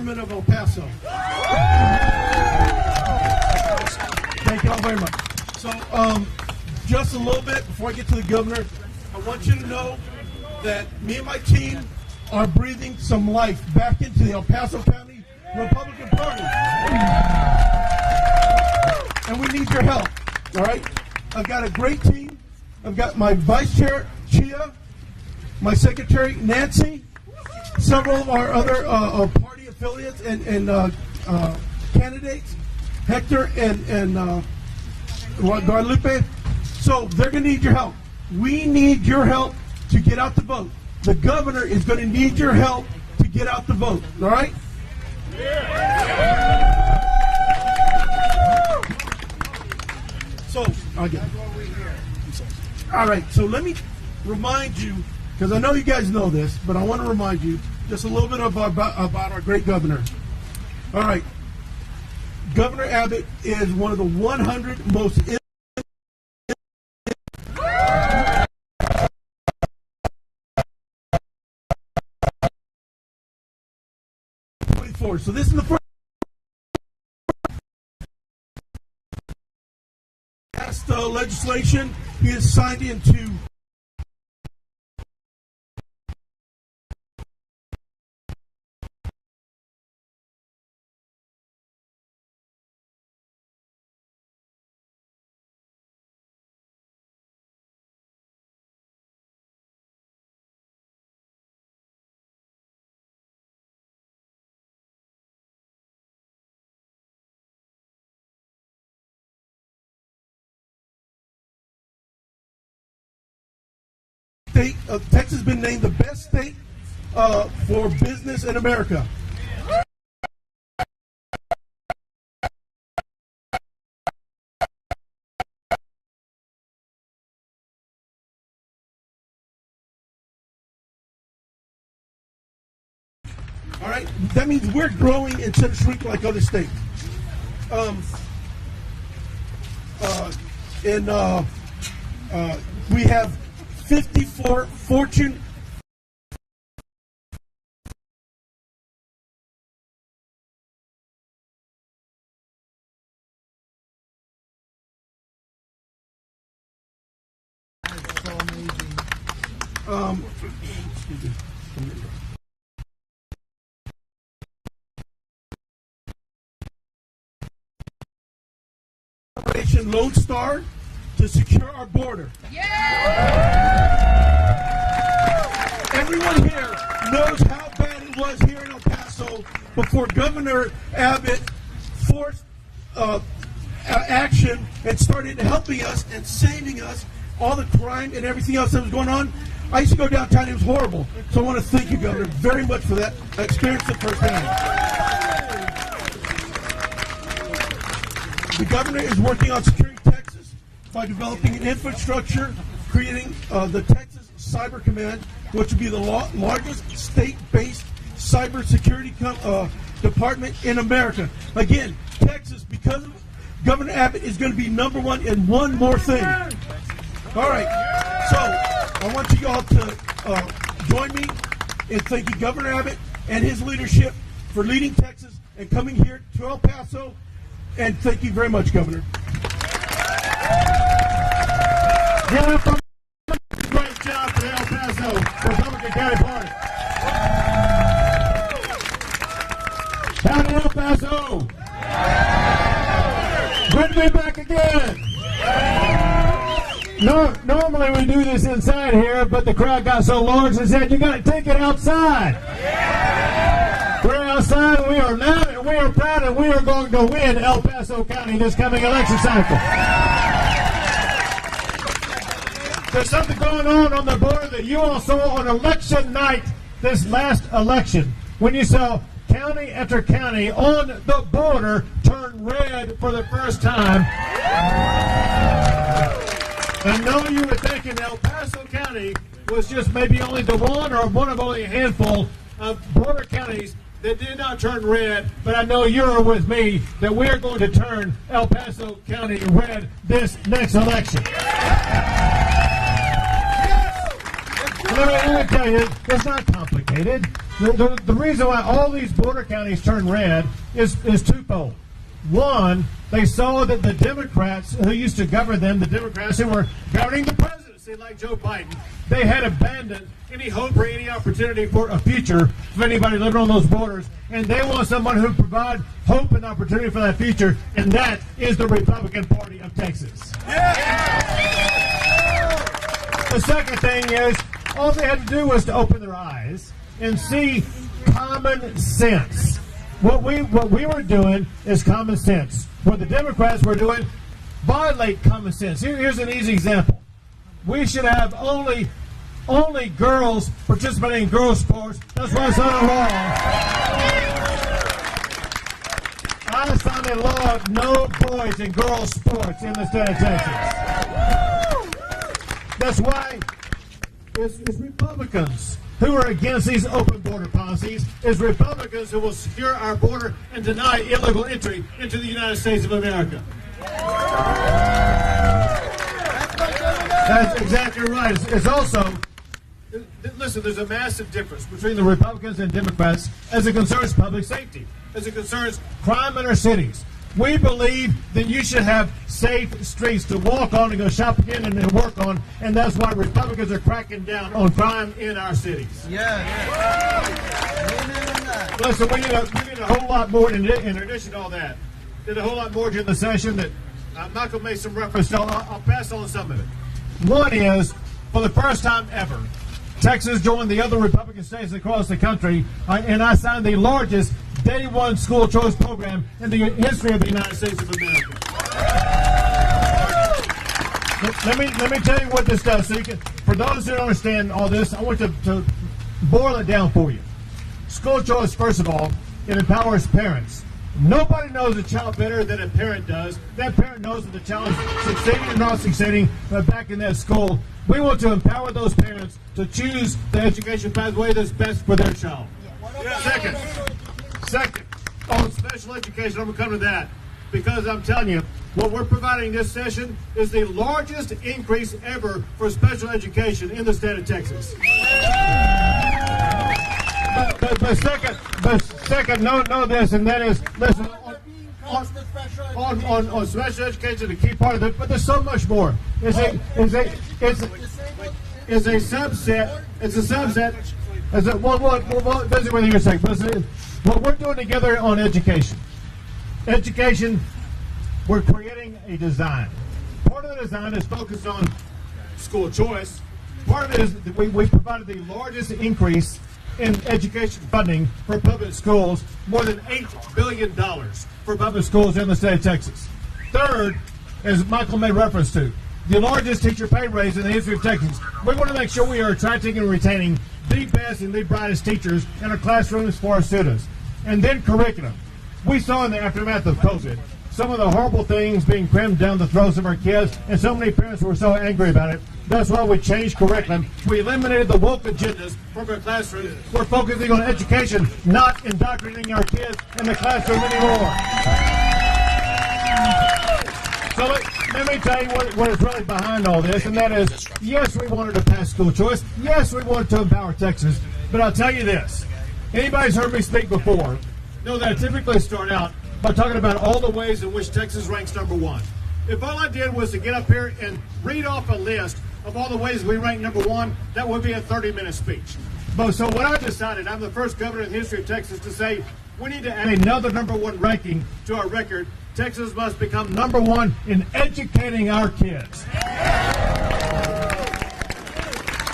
government of El Paso. Thank you all very much. So, just a little bit before I get to the governor, I want you to know that me and my team are breathing some life back into the El Paso County Republican Party. And we need your help, all right? I've got a great team. I've got my vice chair, Chia, my secretary, Nancy, several of our other party affiliates and candidates, Hector and Guadalupe. So they're going to need your help. We need your help to get out the vote. The governor is going to need your help to get out the vote, all right? So, again. All right, so let me remind you, because I know you guys know this, but I want to remind you just a little bit about our great governor. All right, Governor Abbott is one of the 100 most so this is the first legislation he has signed into. State of Texas has been named the best state for business in America. All right, that means we're growing instead of shrinking like other states. We have 54 Fortune Operation Lone Star to secure our border. Everyone here knows how bad it was here in El Paso before Governor Abbott forced action and started helping us and saving us, all the crime and everything else that was going on. I used to go downtown, it was horrible. So I want to thank you, Governor, very much for that. I experienced it firsthand. The governor is working on securing Texas by developing an infrastructure, creating the Texas Cyber Command, which would be the largest state-based cybersecurity department in America. Again, Texas, because of Governor Abbott, is going to be #1 in one more thing. All right, so I want you all to join me in thanking Governor Abbott and his leadership for leading Texas and coming here to El Paso. And thank you very much, Governor. Great job for the El Paso Republican County Party. Howdy, El Paso. Good to be back again. Normally we do this inside here, but the crowd got so large they said, you got to take it outside. We're outside, and we are loud, and we are proud, and we are going to win El Paso County this coming election cycle. There's something going on the border that you all saw on election night, this last election, when you saw county after county on the border turn red for the first time. I know you were thinking El Paso County was just maybe only the one or one of only a handful of border counties that did not turn red, but I know you're with me that we're going to turn El Paso County red this next election. Let me tell you, it's not complicated. The reason why all these border counties turn red is twofold. One, they saw that the Democrats who used to govern them, the Democrats who were governing the presidency like Joe Biden, they had abandoned any hope or any opportunity for a future for anybody living on those borders. And they want someone who provide hope and opportunity for that future, and that is the Republican Party of Texas. The second thing is, all they had to do was to open their eyes and see common sense. What we were doing is common sense. What the Democrats were doing, violate common sense. Here's an easy example. We should have only girls participating in girls' sports. That's why I signed a law. I signed a law of no boys in girls' sports in the state of Texas. That's why it's Republicans who are against these open border policies. It's Republicans who will secure our border and deny illegal entry into the United States of America. That's exactly right. It's also, listen, there's a massive difference between the Republicans and Democrats as it concerns public safety, as it concerns crime in our cities. We believe that you should have safe streets to walk on and go shopping in and work on, and that's why Republicans are cracking down on crime in our cities. Yeah. Listen, we need a whole lot more in addition to all that. Did a whole lot more during the session that Michael made some reference to. I'll pass on some of it. One is, for the first time ever, Texas joined the other Republican states across the country, and I signed the largest Day One school choice program in the history of the United States of America. Let me tell you what this does. So you can, for those who don't understand all this, I want to boil it down for you. School choice, first of all, it empowers parents. Nobody knows a child better than a parent does. That parent knows that the child is succeeding or not succeeding back in that school. We want to empower those parents to choose the education pathway that's best for their child. Second, on special education, I'm going to come to that because I'm telling you, what we're providing this session is the largest increase ever for special education in the state of Texas. But second, know this, and that is, listen, on special education, the key part of it, but there's so much more. It's a subset. It's a subset. Visit with you a second. Listen, what we're doing together on education, we're creating a design. Part of the design is focused on school choice. Part of it is that we provided the largest increase in education funding for public schools, more than $8 billion for public schools in the state of Texas. Third, as Michael made reference to, the largest teacher pay raise in the history of Texas. We want to make sure we are attracting and retaining the best and the brightest teachers in our classrooms for our students. And then curriculum. We saw in the aftermath of COVID some of the horrible things being crammed down the throats of our kids, and so many parents were so angry about it. That's why we changed curriculum. We eliminated the woke agendas from our classrooms. We're focusing on education, not indoctrinating our kids in the classroom anymore. So let me tell you what is really behind all this, and that is, yes, we wanted to pass school choice. Yes, we wanted to empower Texas. But I'll tell you this. Anybody's heard me speak before know that I typically start out by talking about all the ways in which Texas ranks number one. If all I did was to get up here and read off a list of all the ways we rank number one, that would be a 30-minute speech. But so what I decided, I'm the first governor in the history of Texas to say, we need to add another number one ranking to our record. Texas must become number one in educating our kids.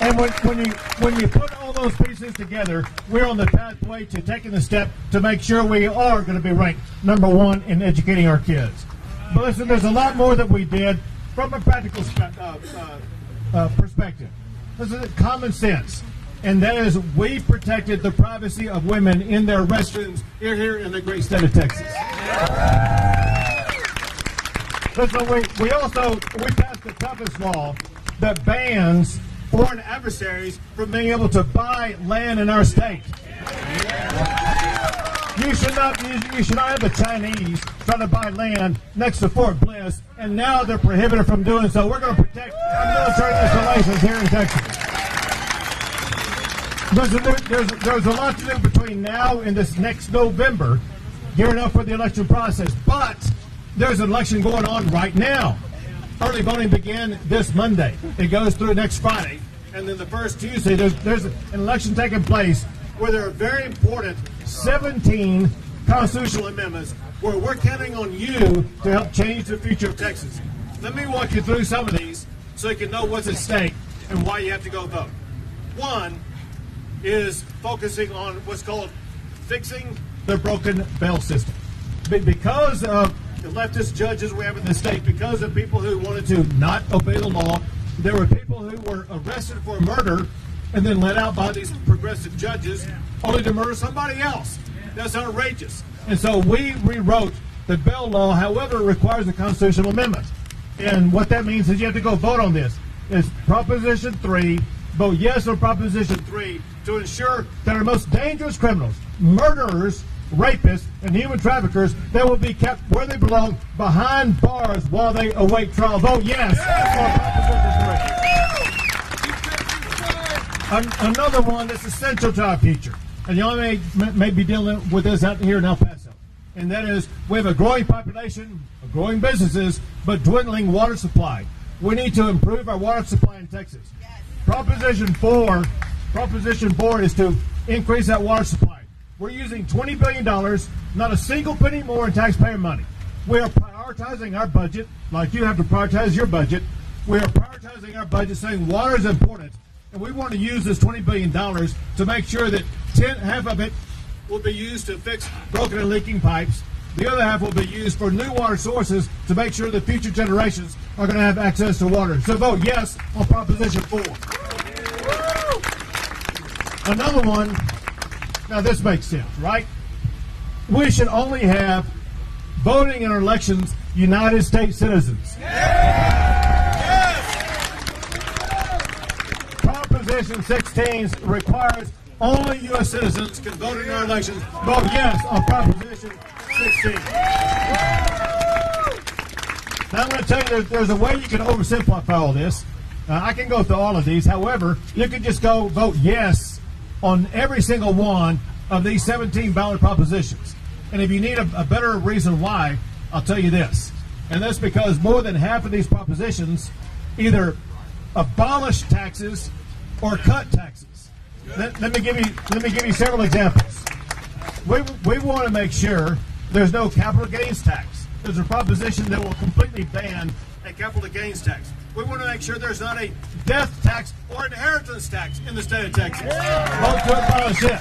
And when you put all those pieces together, we're on the pathway to taking the step to make sure we are going to be ranked number one in educating our kids. But listen, there's a lot more that we did from a practical perspective. This is common sense, and that is we protected the privacy of women in their restrooms here in the great state of Texas. Listen, we passed the toughest law that bans foreign adversaries from being able to buy land in our state. You should not have the Chinese trying to buy land next to Fort Bliss, and now they're prohibited from doing so. We're going to protect our military installations here in Texas. there's a lot to do between now and this next November, gearing up for the election process. But there's an election going on right now. Early voting began this Monday. It goes through next Friday. And then the first Tuesday, there's an election taking place where there are very important 17 constitutional amendments where we're counting on you to help change the future of Texas. Let me walk you through some of these so you can know what's at stake and why you have to go vote. One is focusing on what's called fixing the broken bail system. Because of the leftist judges we have in the state, because of people who wanted to not obey the law, there were people who were arrested for murder and then let out by these progressive judges only to murder somebody else. That's outrageous. And so we rewrote the bail law, however, it requires a constitutional amendment. And what that means is you have to go vote on this. It's Proposition 3. Vote yes on Proposition 3 to ensure that our most dangerous criminals, murderers, rapists, and human traffickers, they will be kept where they belong, behind bars while they await trial. Vote yes on Proposition 3. Another one that's essential to our future, and y'all may be dealing with this out here in El Paso, and that is we have a growing population, growing businesses, but dwindling water supply. We need to improve our water supply in Texas. Proposition 4 is to increase that water supply. We're using $20 billion, not a single penny more in taxpayer money. We are prioritizing our budget, like you have to prioritize your budget. We are prioritizing our budget, saying water is important, and we want to use this $20 billion to make sure that half of it will be used to fix broken and leaking pipes. The other half will be used for new water sources to make sure that future generations are going to have access to water. So vote yes on Proposition 4. Another one, now this makes sense, right? We should only have voting in our elections United States citizens. Proposition 16 requires only U.S. citizens can vote in our elections. Vote yes on Proposition 16. Now I'm going to tell you there's a way you can oversimplify all this. I can go through all of these. However, you can just go vote yes on every single one of these 17 ballot propositions. And if you need a better reason why, I'll tell you this. And that's because more than half of these propositions either abolish taxes or cut taxes. Let me give you several examples. We want to make sure there's no capital gains tax. There's a proposition that will completely ban a capital gains tax. We want to make sure there's not a death tax or inheritance tax in the state of Texas. Vote to abolish it.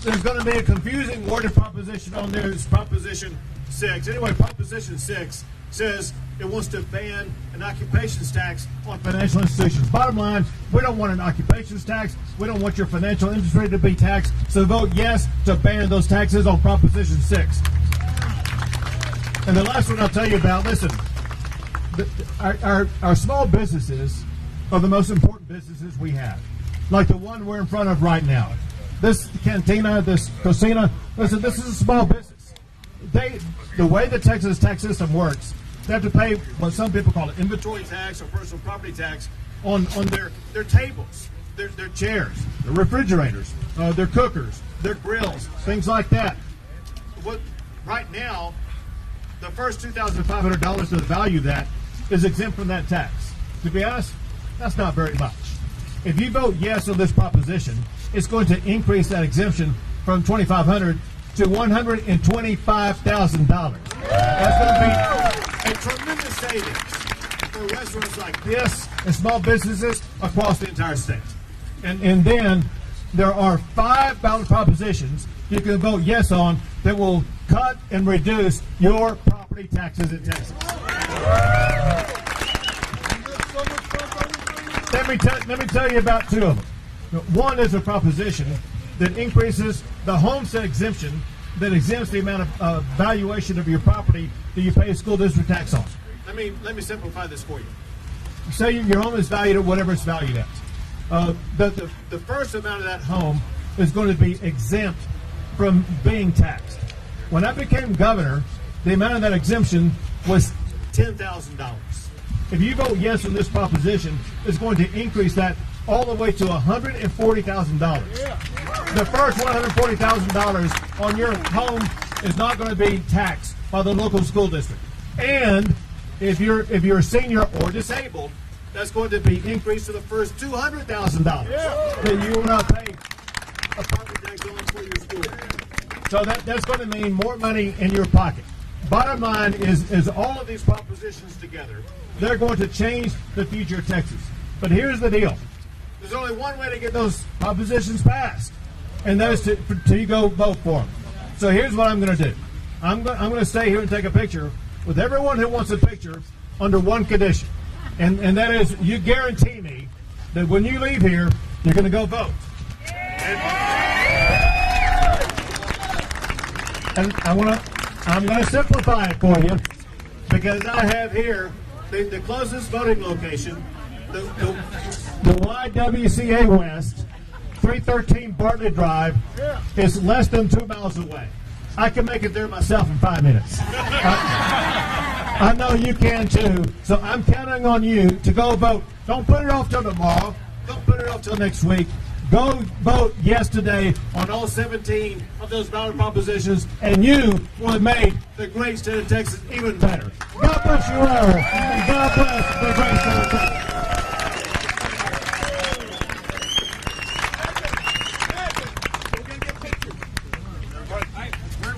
There's going to be a confusing worded proposition on there. It's Proposition 6. Anyway, Proposition 6 says it wants to ban an occupations tax on financial institutions. Bottom line, we don't want an occupations tax. We don't want your financial industry to be taxed. So vote yes to ban those taxes on Proposition 6. And the last one I'll tell you about, listen, our small businesses are the most important businesses we have. Like the one we're in front of right now. This cantina, this cocina, listen, this is a small business. The way the Texas tax system works, they have to pay what some people call an inventory tax or personal property tax on their tables, their chairs, their refrigerators, their cookers, their grills, things like that. Right now, the first $2,500 of the value of that is exempt from that tax. To be honest, that's not very much. If you vote yes on this proposition, it's going to increase that exemption from $2,500 to $125,000. That's going to be a tremendous savings for restaurants like this and small businesses across the entire state. And then there are 5 ballot propositions you can vote yes on that will cut and reduce your property taxes in Texas. Let me tell you about 2 of them. One is a proposition that increases the homestead exemption that exempts the amount of valuation of your property that you pay a school district tax on. Let me simplify this for you. Say your home is valued at whatever it's valued at. The first amount of that home is going to be exempt from being taxed. When I became governor, the amount of that exemption was $10,000. If you vote yes on this proposition, it's going to increase that all the way to $140,000. The first $140,000 on your home is not going to be taxed by the local school district. And if you're a senior or disabled, that's going to be increased to the first $200,000 that you will not pay a property tax on for your school. So that's going to mean more money in your pocket. Bottom line is all of these propositions together, they're going to change the future of Texas. But here's the deal. There's only one way to get those propositions passed, and that is to you go vote for them. So here's what I'm going to do. I'm going to stay here and take a picture with everyone who wants a picture under one condition, and that is you guarantee me that when you leave here, you're going to go vote. And I'm going to simplify it for you, because I have here the closest voting location, the YWCA West, 313 Bartlett Drive, is less than 2 miles away. I can make it there myself in 5 minutes. I know you can too, so I'm counting on you to go vote. Don't put it off till tomorrow. Don't put it off till next week. Go vote yes today on all 17 of those ballot propositions, and you will have made the great state of Texas even better. God bless you all, and God bless the great state of Texas.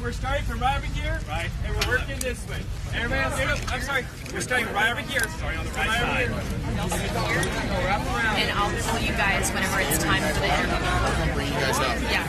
We're starting from right over here, right, and we're working this way. Everybody else, I'm sorry, we're starting right over here. Sorry, on the right side. And I'll tell you guys whenever it's time for the interview. You guys up. Yeah.